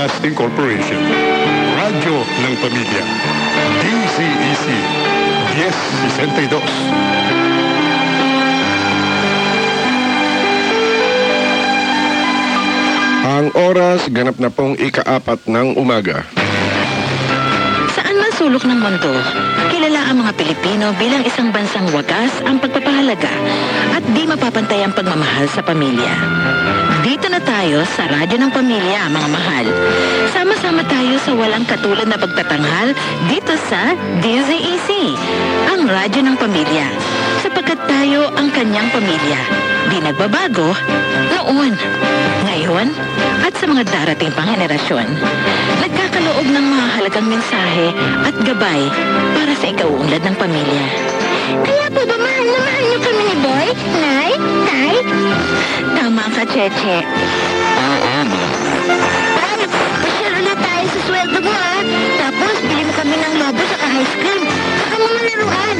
Broadcasting Corporation. Radyo ng Pamilya. DZEC 1062. Ang oras, ganap na pong ika-4 ng umaga. Saan man sulok ng mundo, kilala ang mga Pilipino bilang isang bansang wagas ang pagpapahalaga at di mapapantay ang pagmamahal sa pamilya. Dito na tayo sa Radyo ng Pamilya, mga mahal. Sama-sama tayo sa walang katulad na pagtatanghal dito sa DZEC, ang Radyo ng Pamilya. Sapagkat tayo ang kanyang pamilya. Di nagbabago noon, ngayon, at sa mga darating pang henerasyon. Nagkakaloob ng mga halagang mensahe at gabay para sa ikauunlad ng pamilya. Kaya po ba mahal na mahal niyo kami ni Boy? Nay? Tay? Tama ka, Cheche. Oo, Tay, pasyal ulit tayo sa sweldo mo, ha? Tapos, bili mo kami ng lobo sa ice cream. Saka mga laruan.